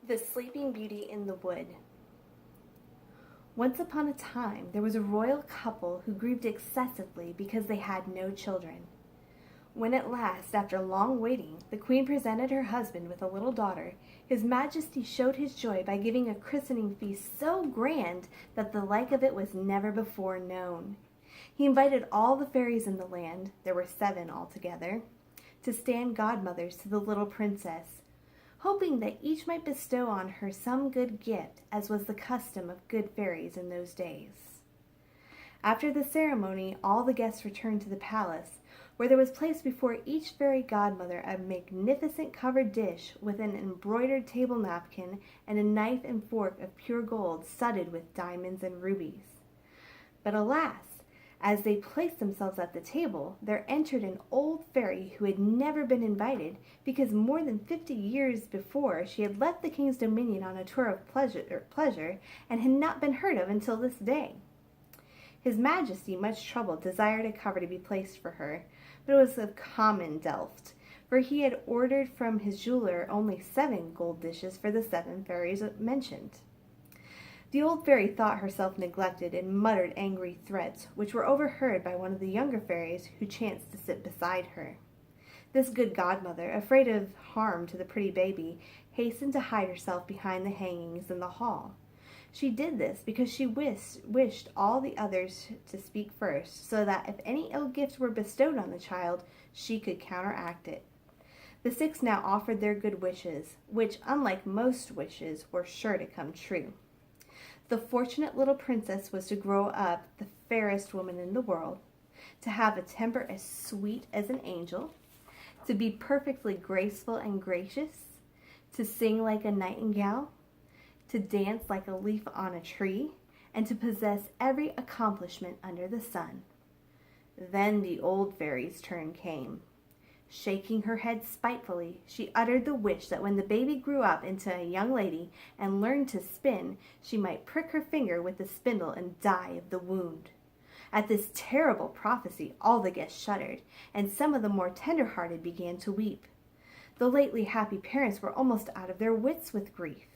The Sleeping Beauty in the Wood. Once upon a time, there was a royal couple who grieved excessively because they had no children. When at last, after long waiting, the queen presented her husband with a little daughter, his majesty showed his joy by giving a christening feast so grand that the like of it was never before known. He invited all the fairies in the land, there were 7 altogether, to stand godmothers to the little princess, hoping that each might bestow on her some good gift, as was the custom of good fairies in those days. After the ceremony, all the guests returned to the palace, where there was placed before each fairy godmother a magnificent covered dish with an embroidered table napkin and a knife and fork of pure gold studded with diamonds and rubies. But alas! As they placed themselves at the table, there entered an old fairy who had never been invited, because more than 50 years before she had left the king's dominion on a tour of pleasure and had not been heard of until this day. His Majesty, much troubled, desired a cover to be placed for her, but it was of common delft, for he had ordered from his jeweler only 7 gold dishes for the 7 fairies mentioned. The old fairy thought herself neglected and muttered angry threats, which were overheard by one of the younger fairies who chanced to sit beside her. This good godmother, afraid of harm to the pretty baby, hastened to hide herself behind the hangings in the hall. She did this because she wished all the others to speak first, so that if any ill gift were bestowed on the child, she could counteract it. The 6 now offered their good wishes, which, unlike most wishes, were sure to come true. The fortunate little princess was to grow up the fairest woman in the world, to have a temper as sweet as an angel, to be perfectly graceful and gracious, to sing like a nightingale, to dance like a leaf on a tree, and to possess every accomplishment under the sun. Then the old fairy's turn came. Shaking her head spitefully, she uttered the wish that when the baby grew up into a young lady and learned to spin, she might prick her finger with the spindle and die of the wound. At this terrible prophecy, all the guests shuddered, and some of the more tender-hearted began to weep. The lately happy parents were almost out of their wits with grief.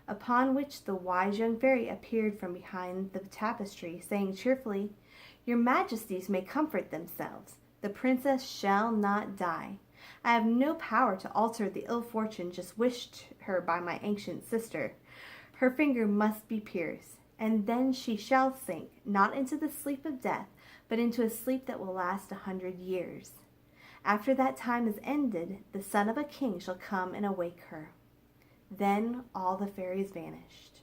Upon which the wise young fairy appeared from behind the tapestry, saying cheerfully, "Your Majesties may comfort themselves. The princess shall not die. I have no power to alter the ill fortune just wished her by my ancient sister. Her finger must be pierced, and then she shall sink, not into the sleep of death, but into a sleep that will last 100 years. After that time is ended, the son of a king shall come and awake her." Then all the fairies vanished.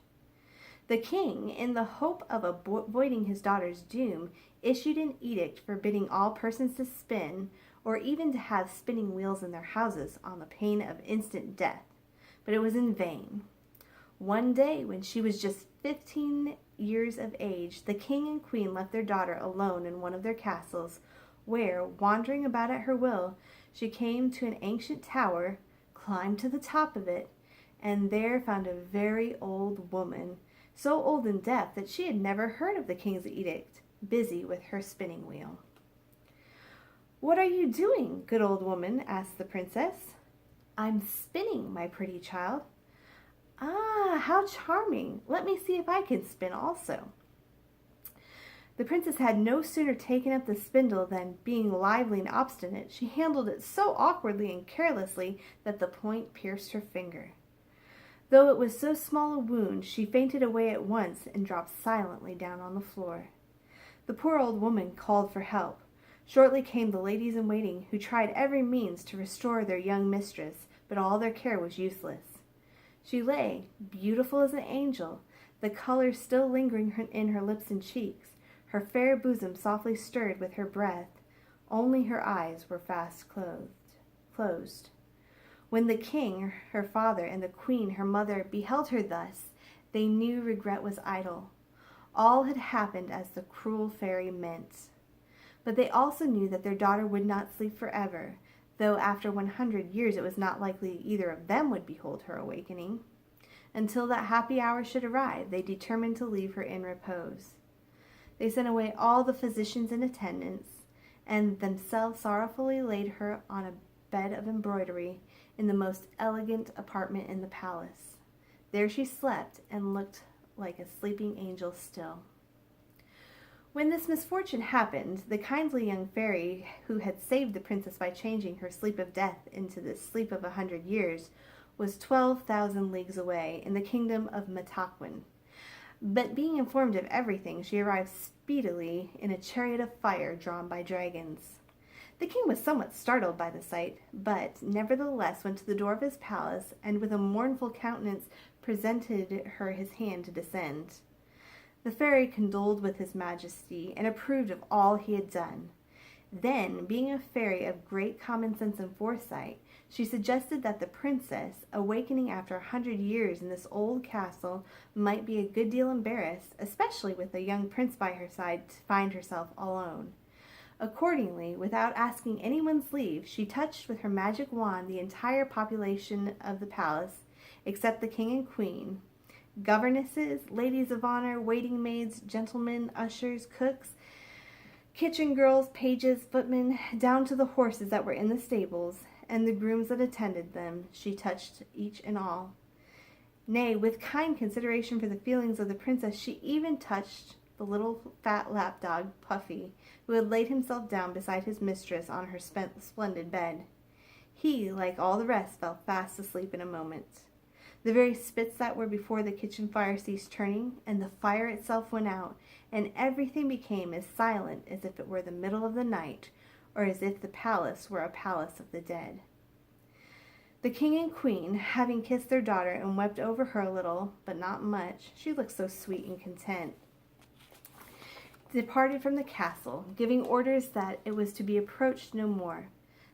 The king, in the hope of avoiding his daughter's doom, issued an edict forbidding all persons to spin, or even to have spinning wheels in their houses, on the pain of instant death. But it was in vain. One day, when she was just 15 years of age, the king and queen left their daughter alone in one of their castles, where, wandering about at her will, she came to an ancient tower, climbed to the top of it, and there found a very old woman, so old and deaf that she had never heard of the king's edict, busy with her spinning wheel. "What are you doing, good old woman?" asked the princess. "I'm spinning, my pretty child." "Ah, how charming! Let me see if I can spin also." The princess had no sooner taken up the spindle than, being lively and obstinate, she handled it so awkwardly and carelessly that the point pierced her finger. Though it was so small a wound, she fainted away at once and dropped silently down on the floor. The poor old woman called for help. Shortly came the ladies-in-waiting, who tried every means to restore their young mistress, but all their care was useless. She lay, beautiful as an angel, the color still lingering in her lips and cheeks, her fair bosom softly stirred with her breath, only her eyes were fast closed. When the king, her father, and the queen, her mother, beheld her thus, they knew regret was idle. All had happened as the cruel fairy meant. But they also knew that their daughter would not sleep forever, though after 100 years it was not likely either of them would behold her awakening. Until that happy hour should arrive, they determined to leave her in repose. They sent away all the physicians in attendance, and themselves sorrowfully laid her on a bed of embroidery in the most elegant apartment in the palace. There she slept and looked like a sleeping angel still. When this misfortune happened, the kindly young fairy who had saved the princess by changing her sleep of death into the sleep of 100 years was 12,000 leagues away in the kingdom of Mataquin. But being informed of everything, she arrived speedily in a chariot of fire drawn by dragons. The king was somewhat startled by the sight, but nevertheless went to the door of his palace and with a mournful countenance presented her his hand to descend. The fairy condoled with his majesty and approved of all he had done. Then, being a fairy of great common sense and foresight, she suggested that the princess, awakening after 100 years in this old castle, might be a good deal embarrassed, especially with a young prince by her side, to find herself alone. Accordingly, without asking anyone's leave, she touched with her magic wand the entire population of the palace, except the king and queen. Governesses, ladies of honor, waiting maids, gentlemen, ushers, cooks, kitchen girls, pages, footmen, down to the horses that were in the stables, and the grooms that attended them, she touched each and all. Nay, with kind consideration for the feelings of the princess, she even touched the little fat lapdog, Puffy, who had laid himself down beside his mistress on her splendid bed. He, like all the rest, fell fast asleep in a moment. The very spits that were before the kitchen fire ceased turning, and the fire itself went out, and everything became as silent as if it were the middle of the night, or as if the palace were a palace of the dead. The king and queen, having kissed their daughter and wept over her a little, but not much, she looked so sweet and content, departed from the castle, giving orders that it was to be approached no more.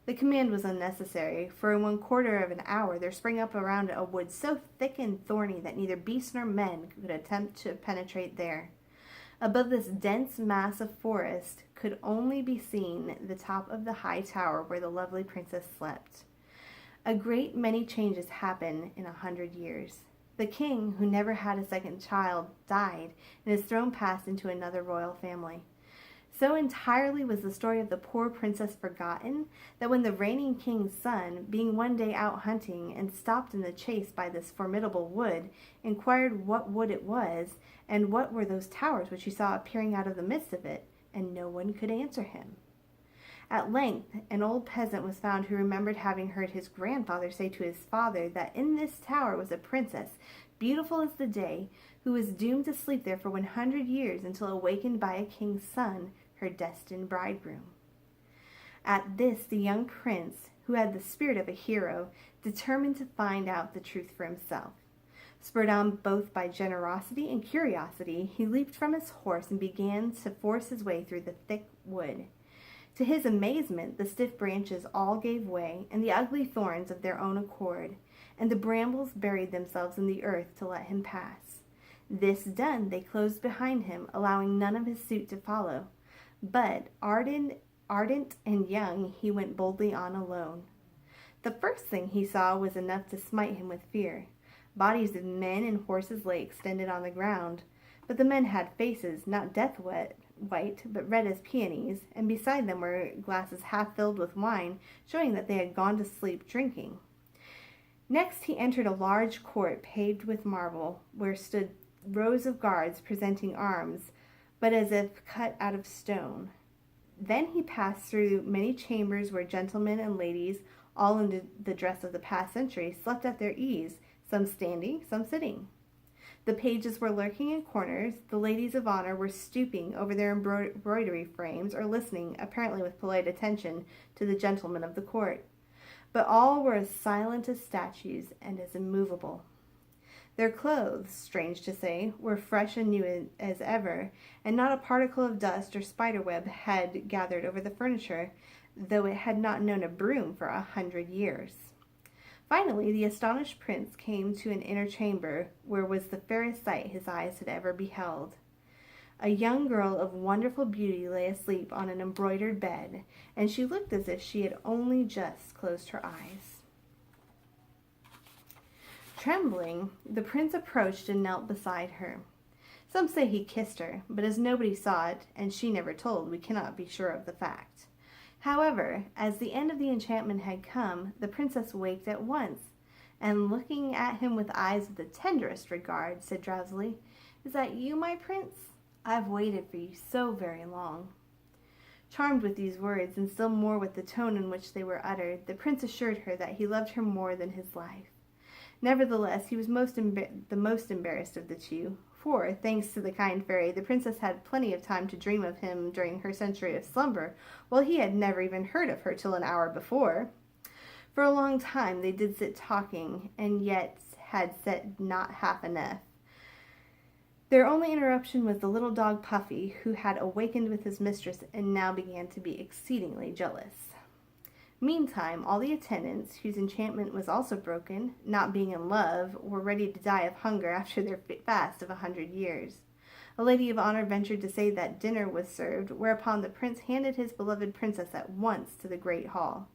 The command was unnecessary, for in 1/4 of an hour there sprang up around it a wood so thick and thorny that neither beast nor men could attempt to penetrate there. Above this dense mass of forest could only be seen the top of the high tower where the lovely princess slept. A great many changes happened in 100 years. The king, who never had a second child, died, and his throne passed into another royal family. So entirely was the story of the poor princess forgotten that when the reigning king's son, being one day out hunting and stopped in the chase by this formidable wood, inquired what wood it was, and what were those towers which he saw appearing out of the midst of it, and no one could answer him. At length, an old peasant was found who remembered having heard his grandfather say to his father that in this tower was a princess, beautiful as the day, who was doomed to sleep there for 100 years until awakened by a king's son, her destined bridegroom. At this, the young prince, who had the spirit of a hero, determined to find out the truth for himself. Spurred on both by generosity and curiosity, he leaped from his horse and began to force his way through the thick wood. To his amazement, the stiff branches all gave way, and the ugly thorns of their own accord, and the brambles buried themselves in the earth to let him pass. This done, they closed behind him, allowing none of his suite to follow. But, ardent and young, he went boldly on alone. The first thing he saw was enough to smite him with fear. Bodies of men and horses lay extended on the ground, but the men had faces, not white, but red as peonies, and beside them were glasses half filled with wine, showing that they had gone to sleep drinking. Next he entered a large court paved with marble, where stood rows of guards presenting arms, but as if cut out of stone. Then he passed through many chambers where gentlemen and ladies, all in the dress of the past century, slept at their ease, some standing, some sitting. The pages were lurking in corners, the ladies of honor were stooping over their embroidery frames or listening, apparently with polite attention, to the gentlemen of the court. But all were as silent as statues and as immovable. Their clothes, strange to say, were fresh and new as ever, and not a particle of dust or spiderweb had gathered over the furniture, though it had not known a broom for 100 years. Finally, the astonished prince came to an inner chamber, where was the fairest sight his eyes had ever beheld. A young girl of wonderful beauty lay asleep on an embroidered bed, and she looked as if she had only just closed her eyes. Trembling, the prince approached and knelt beside her. Some say he kissed her, but as nobody saw it, and she never told, we cannot be sure of the fact. However, as the end of the enchantment had come, the princess waked at once, and looking at him with eyes of the tenderest regard, said drowsily, "Is that you, my prince? I've waited for you so very long." Charmed with these words, and still more with the tone in which they were uttered, the prince assured her that he loved her more than his life. Nevertheless, he was the most embarrassed of the two, for, thanks to the kind fairy, the princess had plenty of time to dream of him during her century of slumber, while he had never even heard of her till an hour before. For a long time they did sit talking, and yet had said not half enough. Their only interruption was the little dog Puffy, who had awakened with his mistress and now began to be exceedingly jealous. Meantime, all the attendants, whose enchantment was also broken, not being in love, were ready to die of hunger after their fast of 100 years. A lady of honor ventured to say that dinner was served, whereupon the prince handed his beloved princess at once to the great hall.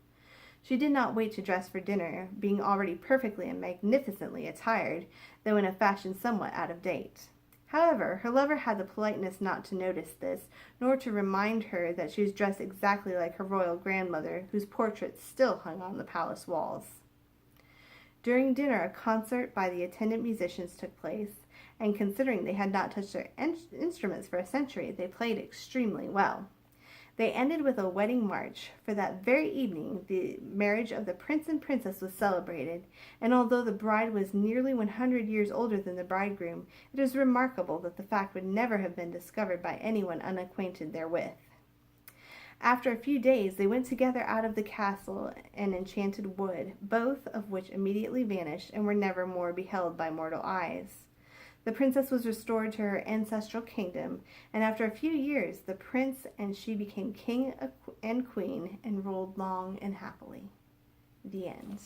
She did not wait to dress for dinner, being already perfectly and magnificently attired, though in a fashion somewhat out of date. However, her lover had the politeness not to notice this, nor to remind her that she was dressed exactly like her royal grandmother, whose portrait still hung on the palace walls. During dinner, a concert by the attendant musicians took place, and considering they had not touched their instruments for a century, they played extremely well. They ended with a wedding march, for that very evening the marriage of the prince and princess was celebrated, and although the bride was nearly 100 years older than the bridegroom, it is remarkable that the fact would never have been discovered by anyone unacquainted therewith. After a few days they went together out of the castle and enchanted wood, both of which immediately vanished and were never more beheld by mortal eyes. The princess was restored to her ancestral kingdom, and after a few years the prince and she became king and queen and ruled long and happily. The end.